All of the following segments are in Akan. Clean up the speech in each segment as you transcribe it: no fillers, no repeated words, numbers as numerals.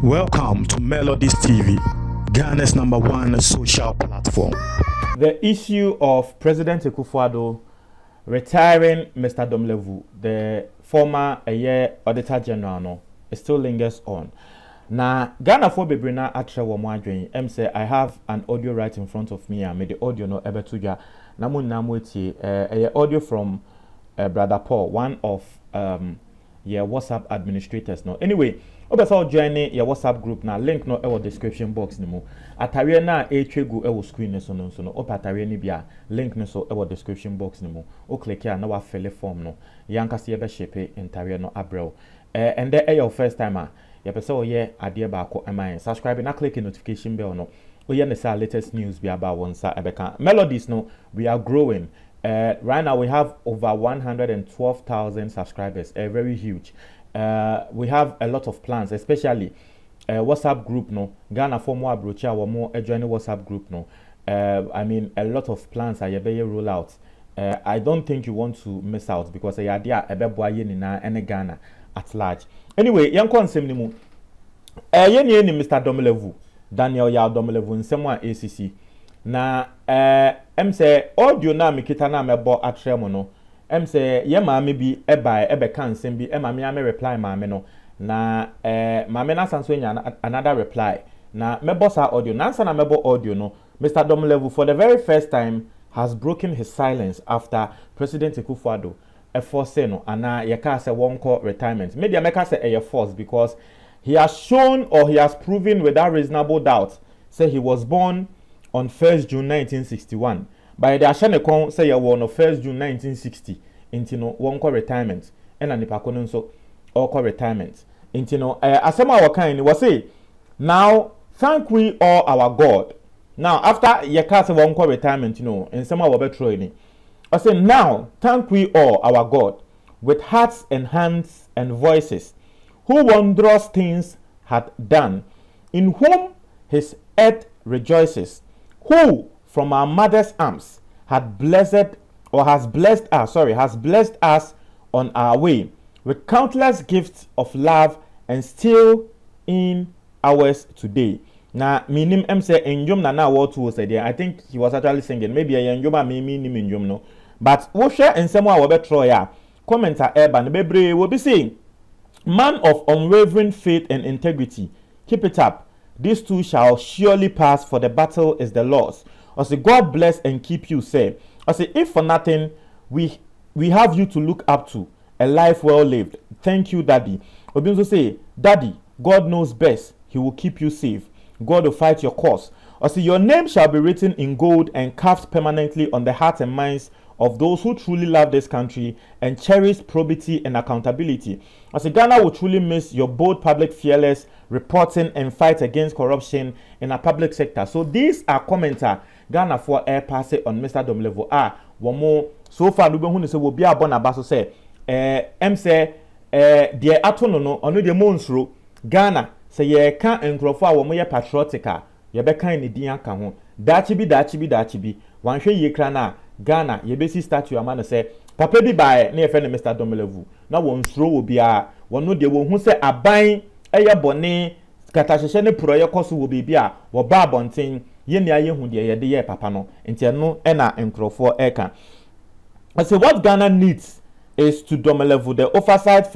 Welcome to Melodies TV, Ghana's #1 social platform. The issue of President Akufo-Addo retiring Mr. Domelevu, the former Auditor General, no, it still lingers on. Now, Ghana for Bebrina atre wo mo adwen. Say I have an audio right in front of me. I made the audio no ebetuja. Namu namueti audio from Brother Paul, one of WhatsApp administrators. No, anyway. Obasa join your WhatsApp group na link no e description box ni mu. Atare na etwegu e screen so no so no. Opatare ni bia link no so e description box ni mu. O click here na wa fill form no. Yanka se be shape entire no abrel. And there your first timer. Ya pese o ye ade ba ko emain. Subscribe na click notification bell no. O ye na latest news bi about one sa ebeka. Melodies no, we are growing. Right now we have over 112,000 subscribers. Very huge. We have a lot of plans, especially WhatsApp group no. Ghana for more brocha or more join WhatsApp group no. I mean a lot of plans are yebe roll out. I don't think you want to miss out because a idea ebe boye ni na ene Ghana at large. Anyway, yan konsem ni mu. Ye ni Mr. Domelevu, Daniel Yao Domelevu nsemo ACC. Na say audio na mikita na mebo atremo no. Say ye maame bi ebe kan nsem bi maame ame reply maame no na maame na sanso nya another reply na mebo sa audio na na mebo audio no. Mr. Domelevu for the very first time has broken his silence after President Akufo-Addo force no ana ye ka say won call retirement. Media make say a force because he has shown or he has proven without reasonable doubt say he was born on 1st June 1961. By the Ashanekon say you won on 1st June 1960. Intino won call retirement. And an ipakonon so or call retirement. Intino asema wakani was say now thank we all our God. Now after Yakasa won call retirement, you know, and some of our I say now thank we all our God with hearts and hands and voices, who wondrous things had done, in whom his earth rejoices, who from our mother's arms had blessed or has blessed us on our way with countless gifts of love and still in ours today. Now, minim say enjum na what was said there. I think he was actually singing. Maybe a enjuma me enjum no. But what share and someone will be Troya. Commenter Urban Bebre will be saying, man of unwavering faith and integrity, keep it up. These two shall surely pass, for the battle is the Lord's. I say, God bless and keep you safe. I say, if for nothing, we have you to look up to, a life well lived. Thank you, Daddy. Obinzo say, Daddy, God knows best. He will keep you safe. God will fight your cause. I say, your name shall be written in gold and carved permanently on the hearts and minds of those who truly love this country and cherish probity and accountability. I say, Ghana will truly miss your bold public fearless reporting and fight against corruption in a public sector. So these are commenter Ghana for air pass on Mr. Domelevu. One more so far who say will be a bon abaso say say the atono no ono the monstro Ghana say ye can enkrofo a wo ye patriotica ye be kan ni din aka ho dachi bi wan hwe ye kra na Ghana ye be si statue amana say papa bi bae na ye fe Mr. Domelevu na won suro wo bia wono de wo hu say aban eye bone katahyehe ne pro ye koso wo bibia wo ba abonten ye ni aye hu de ye de ye papa no enti no e na enkrofo eka. I say what Ghana needs is to Domelevu the oversight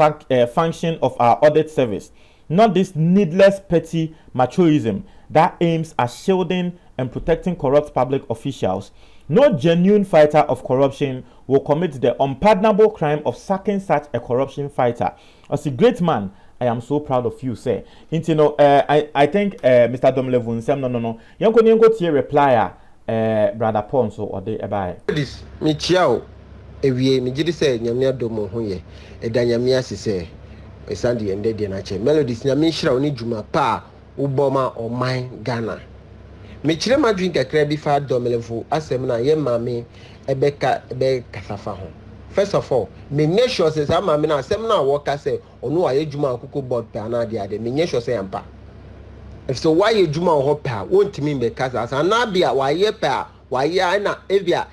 function of our audit service, not this needless petty machoism that aims at shielding and protecting corrupt public officials. No genuine fighter of corruption will commit the unpardonable crime of sacking such a corruption fighter. As a great man, I am so proud of you, sir. I think Mr. Domelevu nsem no. Yanko tie reply Brother Paul so or dey eba. This me chiao ewie me gidi say nyame adomo ho ye eda nyame asese esande ende de na che Melodies nyame hira oni djuma pa uboma oman Ghana. Me chire madwin kakra bi fa Domelevu asem na ye mame ebe kasafa ho. First of all, me make sure say mame na asem na wo ka say onu aye djuma akoko board pa na de ade me make sure say ampa. If so why ye djuma ho pa won't me be kasa asa bia why ye pa why ye na evia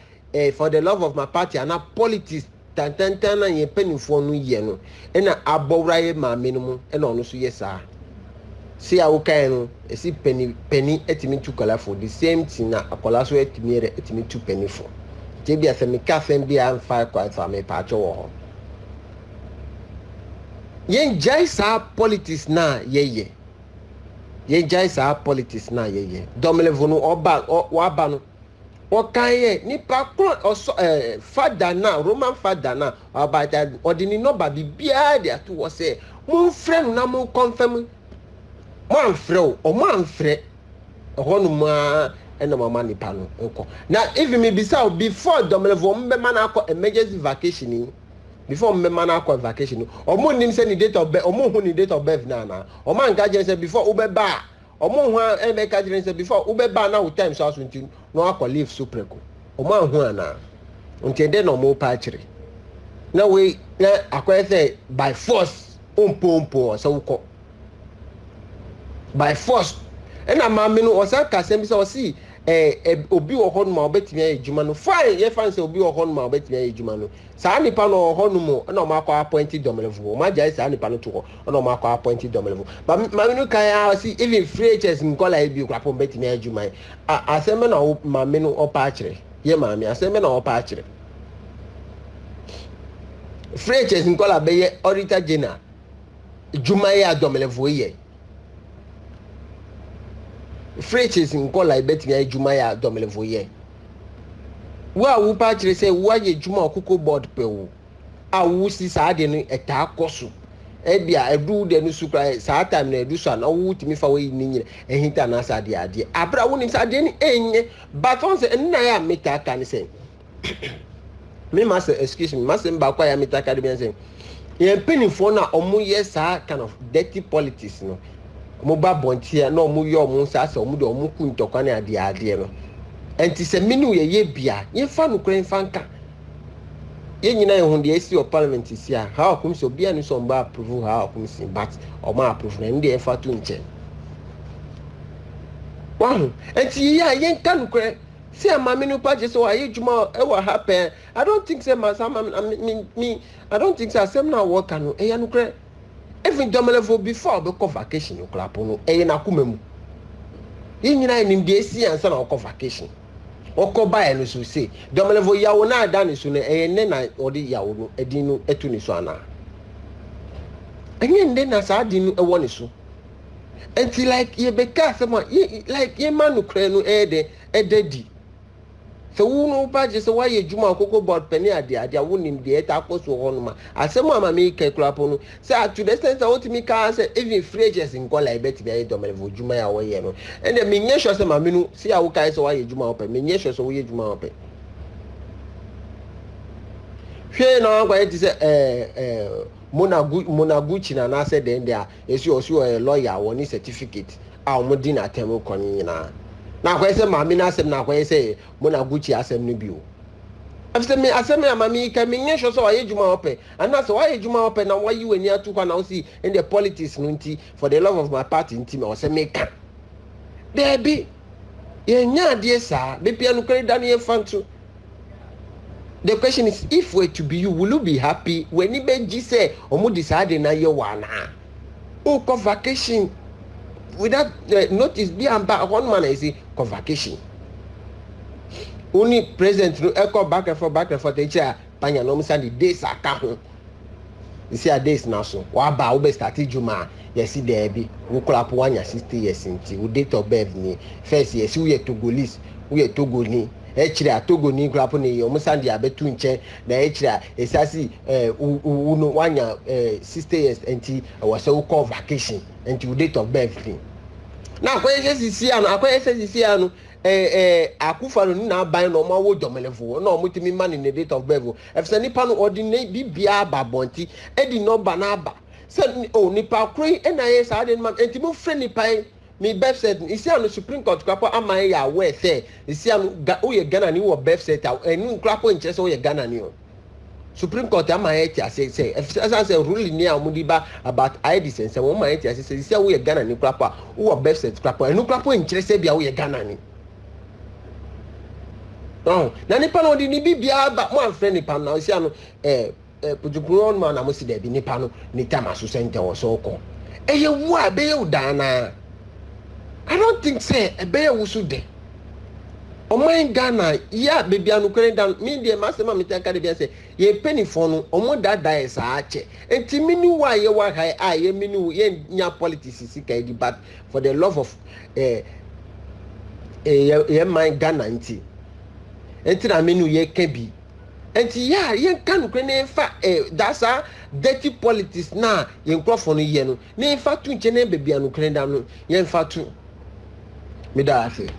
for the love of my party and politics tantantan na ye penifo no ye no na abowra ye maame no mu na ono so ye saa see a wokan no esi penny etimi tu kola for the same thing na akola so etimi tu penny for je bia se me ka fem bia amfa kwa fa me pa cho wo ho yen jai sa politics na ye yen jai sa politics na ye Domelevo no oba no okaye nipa kro oso father na Roman father na about odini no ba bibia dia to wo say mon frɛ na mon confirm man frɛ o man frɛ ho no ma ena mama nipa no nko na even me bisa before Domelevo mbema na akọ emergency vacation before mbema na akọ vacation omo nim say ni date of birth omo hu ni date of birth na omo anka je say before ubeba omo hu emeka je say before ubeba na with time so aso nti no akọ leave supreko omo hu ana nti de no mo pa kire na we na akọ say by force ompo so ukọ by force ena maame no osa ka sem so si obi wo ho no ma obetimi ejuma no fine ye fan say obi wo ho no ma obetimi ejuma no saa nipa no ho no mo na o ma kwa appoint Domelevo o ma jai saa nipa no to ho na o ma kwa appoint Domelevo ba maame no kan ya si even free chess nkola e bi kwa po betimi ejuma aseme na maame no opa akire ye maame aseme na opa akire free chess nkola be ye auditor general juma ya Domelevo ye Freches nkola ibetimi ejuma ya Domelevo ye wa wu pa kire say wa ye juma okoko board pe wo a wu si saa de no eta akoso e bia edu de no sukra saa time na edu so na wu timi fa we ni nyire ehinta na saa de ade abra wo ni saa de ni enye but on say nna ya meta aka ni say me ma say excuse me ma say mba kwa ya meta aka de bi say ye penifo na omo ye saa kind of dirty politics no mo ba bontia na omo yo mo sa sa omo de omo ku ntokwa na ade no enti se minu ye bia ye fa no kren fanka ye nyina ye hunde esi o parliament si a ha akum so bia ni so mba approve ha akum si but o ma approve na ndi e fa to nche wahu enti ya ye nka no kren si amame no pa je so aye juma e wa happen I don't think say my me I don't think say asem na work no e ya no kren even Domelevo before be vacation you clap no e na kumemu ye nyina ni ndi esi ansa na o vacation okoba e no so say Domelevo yawo na ada ni so no e ne na odi yawo no edi no etu ni so ana enye nde na sa adi no e wo ni so enti like ye be ka sama like ye manu kre no e de so wu no ba je so waye juma akoko board penny ade wo nim de eta akoso ho no ma asemo amame ke kurapo no say to the extent that what me can say even freejes in call like bet be Domelevo juma ya wo ye no and the menye sure say mame no see awo kai so waye juma open menye sure so waye juma open hwe na kwa yeti say Monaguchi na say den there esi osu lawyer woni certificate a o mo din atem ko nyina na kwa say mami na asem na kwa say Monaguchi asem no bio after me asem ya mami ka menye sure so waye juma open and na so waye juma open na wayi wani atu kwa na o see in the politics no nti for the love of my party nti me o say me ka there be ye nya de sa be pia no kre dan ye fanto. The question is, if we're to be you, will you be happy when you be say omo decide na ye wana? Oh, vacation without notice be and back one man is vacation. Only president no echo back and forth the chair. Panya no msandi days akaho. You see a days now so. Wa ba ube start juma. Yes, there be. We clap 1 year 60 years inti. We date of birth ni. First yes, we Togolese. We Togolese. Echira Togo ni klapo ni omusandi abetu nche na echira esasi uno wanya 60 years enti wase call vacation enti date of birth thing na akoye sisi anu akufa no na ban no ma wo Domelevo na omutimi man in the date of birth efse nipa no ordinate bibia babonti edi number na aba se nipa kro na ye sa de man enti mo frɛ nipa me birth set isi anu Supreme Court kwapo amaye ya we say isi anu oye Ghana ni wo birth set enu kwapo nche so oye Ghana ni o Supreme Court amaye ti ase say as say ruling ni amudi ba about ID sense wo amaye ti ase say isi oye Ghana ni kwapo wo birth set kwapo enu kwapo nche say bia oye Ghana ni oh na nipa no di ni bibia ba mo anfre nipa na osia no pujupuron ma na mo si da bi nipa no ni tama so sente wo so ko eye wu a be ye udana I don't think say e be ye wu so de o man Ghana ya bebia no kwere dan me de masema me taka de bia say ye penifo no o mo dada e sa ache enti mini wa ye wa hai a ye mini ye nya politics sika e di but for the love of ye man Ghana enti na menu ye kebi enti ya ye kan kwe ne fa that's a dirty politics na ye nkrofo no ye no ne fa tu nche ne bebia no kren da no ye fa tu me da afi